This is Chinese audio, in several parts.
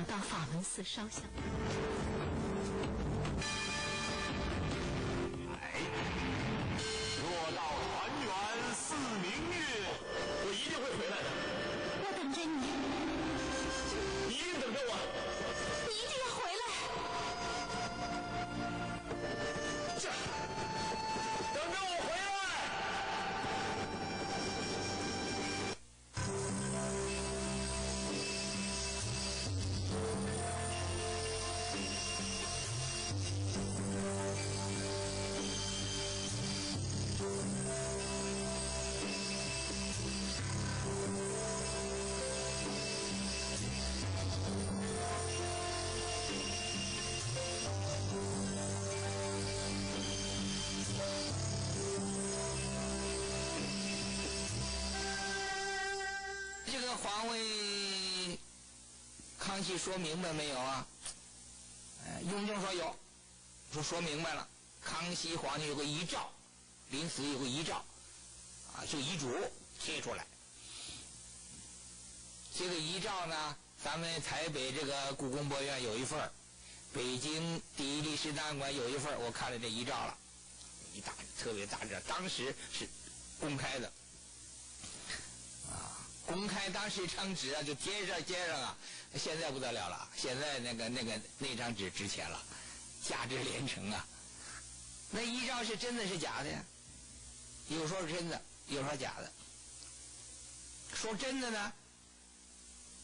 到法门寺烧香。若到团圆4明月，我一定会回来的。我等着你，你一定等着我，你一定要回来。这，等着我回来。这个皇位康熙说明白没有啊？雍正说有，说明白了。康熙皇帝有个遗诏，临死有个遗诏啊，就遗嘱贴出来。这个遗诏呢，咱们台北这个故宫博物院有一份，北京第一历史档案馆有一份，我看了这遗诏了，一大特别大纸，当时是公开的啊，公开当时一张纸啊，就贴上啊，现在不得了了，现在那张纸值钱了，价值连城啊。那遗诏是真的是假的呀？有说是真的，有说假的。说真的呢，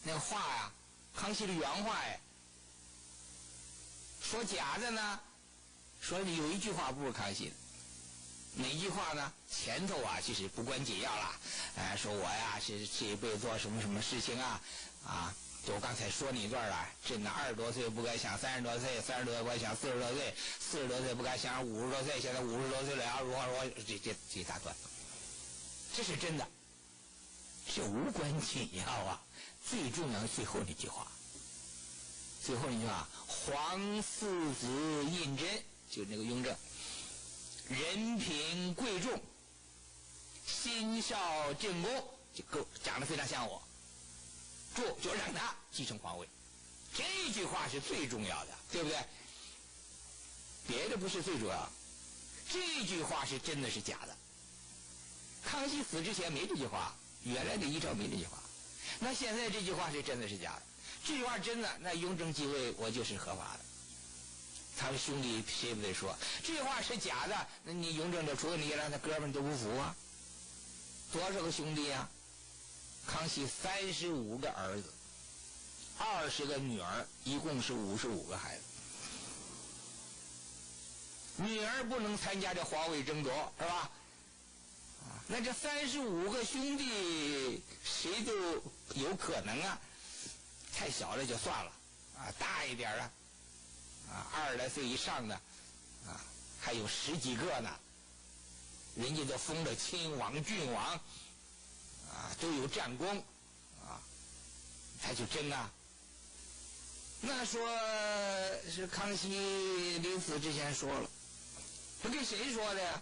那个话呀，康熙的原话呀。说假的呢，说有一句话不是康熙的，哪句话呢？前头啊，其实不关紧要了，说我呀是这一辈子做什么什么事情啊，就我刚才说那段了，真的20多岁不该想30多岁，30多岁不该想40多岁，40多岁不该想50多岁，现在50多岁了，如何这一大段，这是真的，这无关紧要啊。最重要的最后那句话，皇四子胤禛，就那个雍正，人品贵重，心少正宫，就长得非常像我，就让他继承皇位。这句话是最重要的，对不对？别的不是最主要，这句话是真的是假的。康熙死之前没这句话，原来的遗诏没这句话，那现在这句话是真的是假的。这句话真的，那雍正继位我就是合法的。他的兄弟谁不得说这句话是假的？那你雍正就除了你让他哥们都不服啊？多少个兄弟啊？康熙35个儿子，20个女儿，一共是55个孩子。女儿不能参加这皇位争夺，是吧？那这35个兄弟谁都有可能啊。太小了就算了大一点20来岁以上的还有10几个呢，人家都封了亲王郡王都有战功他就争啊。那说是康熙临死之前说了，他跟谁说的呀？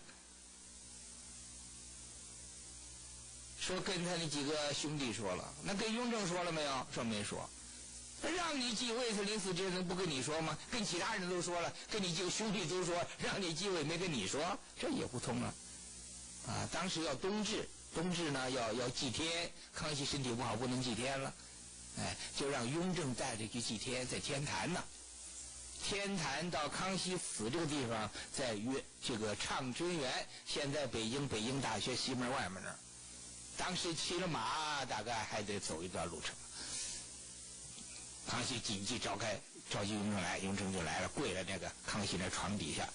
说跟他那几个兄弟说了，那跟雍正说了没有？说没说。让你继位，他临死之前不跟你说吗？跟其他人都说了，跟你几个兄弟都说让你继位，没跟你说，这也不通啊！当时要冬至呢要祭天，康熙身体不好不能祭天了，就让雍正带着去祭天，在天坛呢。天坛到康熙死这个地方，在这个畅春园，现在北京大学西门外面那儿。当时骑了马，大概还得走一段路程。康熙紧急召集雍正来，雍正就来了，跪在那个康熙那床底下，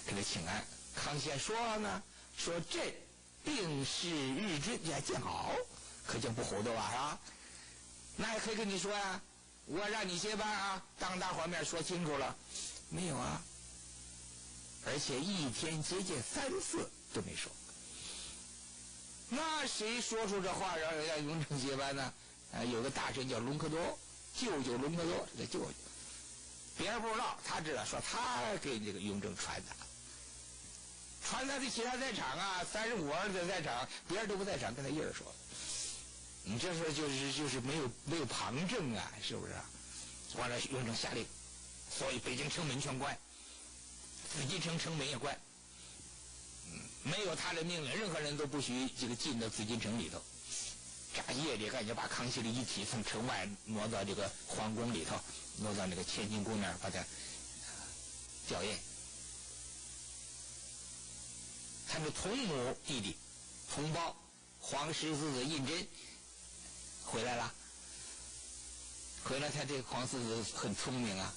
给他请安。康熙还说呢，说朕病逝日君，这还见好，可就不糊涂啊，是吧？那还可以跟你说呀，我让你接班当大伙面说清楚了，没有啊？而且一天接见3次都没说。那谁说出这话让雍正接班呢？有个大臣叫隆科多，舅舅隆科多是他舅舅，别人不知道，他知道，说他给这个雍正传达的其他在场35儿子在场，别人都不在场，跟他一人说。你这时候就是没有旁证啊，是不是？完了，雍正下令，所以北京城门全关，紫禁城城门也关。没有他的命令，任何人都不许这个进到紫禁城里头。这夜里赶紧把康熙的遗体从城外挪到这个皇宫里头，挪到那个乾清宫那儿，把他吊唁。他的同母弟弟同胞皇十四子胤禛回来了。回来，他这个皇四子很聪明啊。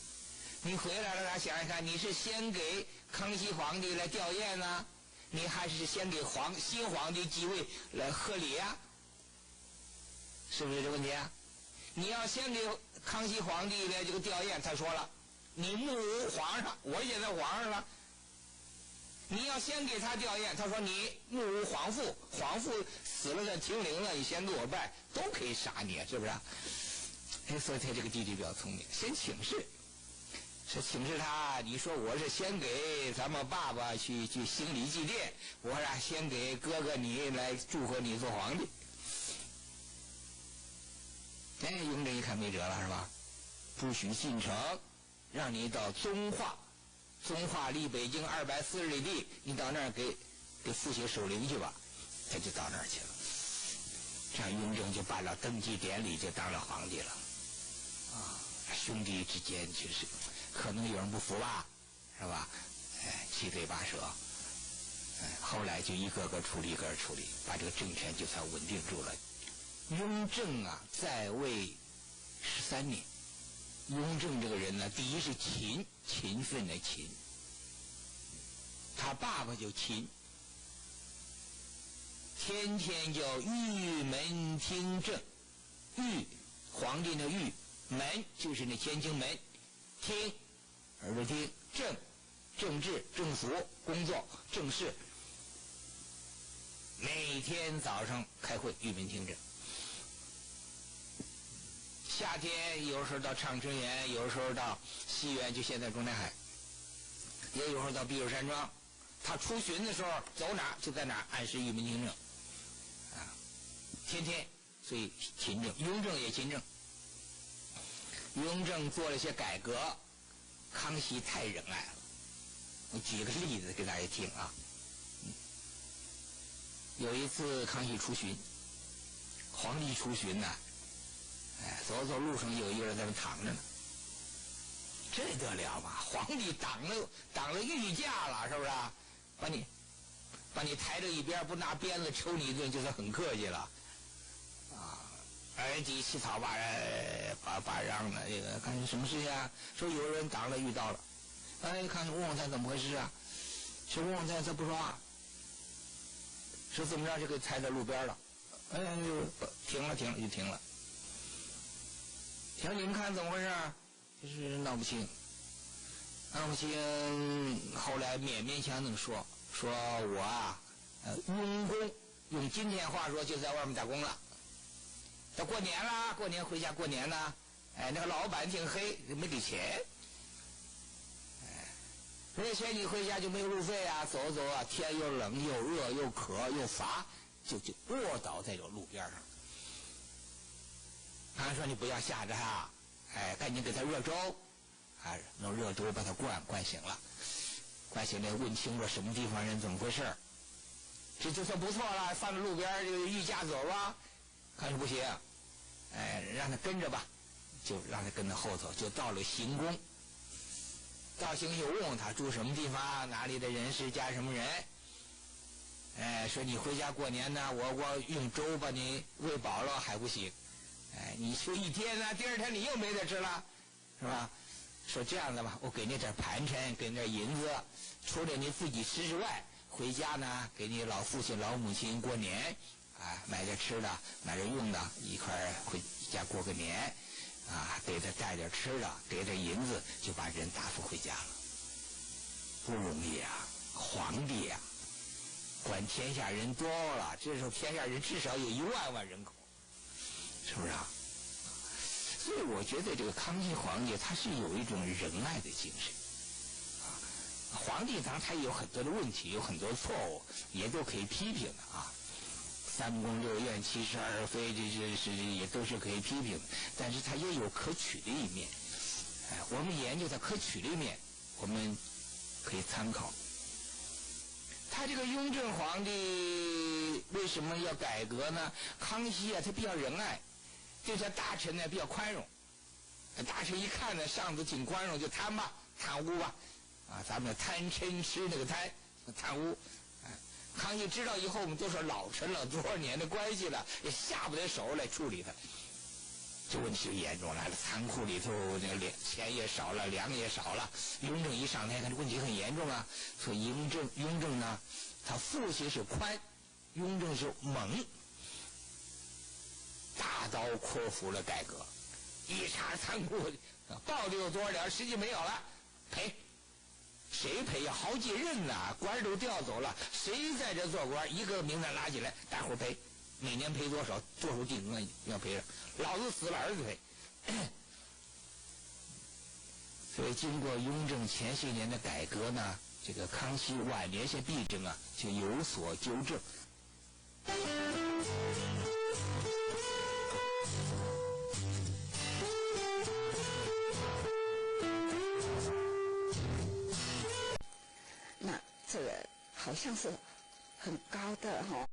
你回来了，他想一看，你是先给康熙皇帝来吊唁呢，你还是先给新皇帝继位来贺礼啊？是不是这个问题啊？你要先给康熙皇帝来这个吊唁，他说了，你目无皇上，我现在皇上了。你要先给他吊唁，他说你目无皇父，皇父死了在停灵了，你先给我拜，都可以杀你，是不是？所以他这个弟弟比较聪明，先请示，是请示他。你说我是先给咱们爸爸去行礼祭奠，我是先给哥哥你来祝贺你做皇帝。雍正一看没辙了，是吧？不许进城，让你到遵化，遵化离北京240里地，你到那儿给父亲守灵去吧。他就到那儿去了。这样雍正就办了登基典礼，就当了皇帝了。兄弟之间就是可能有人不服吧，是吧？七嘴八舌。后来就一个个处理，把这个政权就算稳定住了。雍正啊，在位13年。雍正这个人呢，第一是勤奋的勤，他爸爸就勤，天天叫御门听政。御，皇帝的御，门就是那乾清门，听，耳朵听，政治政俗工作政事，每天早上开会，御门听政。夏天有时候到长春园，有时候到西园，就现在中南海，也有时候到避暑山庄。他出巡的时候走哪就在哪按时御门听政天天，所以勤政。雍正也勤政。雍正做了一些改革，康熙太仁爱了。我举个例子给大家听啊。有一次康熙出巡，皇帝出巡呢，走路上有一个人在那躺着呢，这得了吧？皇帝挡了御驾了，是不是？把你抬到一边，不拿鞭子抽你一顿，就算很客气了。耳机起草把让的这个看什么事情啊？说有人挡了御道了，看问问他怎么回事啊？说问问他不说话，说怎么着就给抬到路边了。停了就停了。你们看怎么回事？就是闹不清。后来勉强能说我啊，用功，用今天话说就在外面打工了。到过年了，过年回家过年呢，那个老板挺黑，没给钱。没给钱你回家就没有路费啊，走啊，天又冷又饿又渴又乏，就卧倒在这路边上。他说你不要吓着他，赶紧给他热粥，弄热粥把他灌醒了，灌醒了问清楚什么地方人怎么回事，这就算不错了，放在路边就御驾走吧。看是不行，让他跟着吧，就让他跟在后头，就到了行宫。到行就问问他住什么地方，哪里的人是家什么人。说你回家过年呢，我用粥把你喂饱了还不行。你说一天呢，第二天你又没得吃了，是吧？说这样的吧，我给你点盘缠，给你点银子，除了你自己吃之外，回家呢给你老父亲老母亲过年，买点吃的，买点用的，一块回家过个年，给他带点吃的，给点银子，就把人答复回家了。不容易啊，皇帝啊，管天下人多了，这时候天下人至少有1万人口，是不是啊？所以我觉得这个康熙皇帝他是有一种仁爱的精神。皇帝当然他有很多的问题，有很多错误，也都可以批评的啊。三宫六院七十二妃，这是也都是可以批评，但是它也有可取的一面。我们研究它可取的一面，我们可以参考。他这个雍正皇帝为什么要改革呢？康熙啊，他比较仁爱，对他大臣呢比较宽容。大臣一看呢，上头挺宽容，就贪吧，贪污吧，咱们贪嗔痴那个贪污。康熙知道以后，我们都说老臣了，多少年的关系了，也下不得手来处理他。这问题就严重了，仓库里头那个钱也少了，粮也少了。雍正一上台，看这问题很严重啊。所以雍正呢，他父亲是宽，雍正是猛，大刀阔斧的改革。一查仓库，报的有多少粮，实际没有了，赔。谁赔呀？好几任呐，官都调走了，谁在这做官，一个名单拉起来，大伙赔。每年赔多少，做出定额要赔了，老子死了儿子赔。所以经过雍正前些年的改革呢，这个康熙晚年些弊政啊就有所纠正。那这个好像是很高的哈。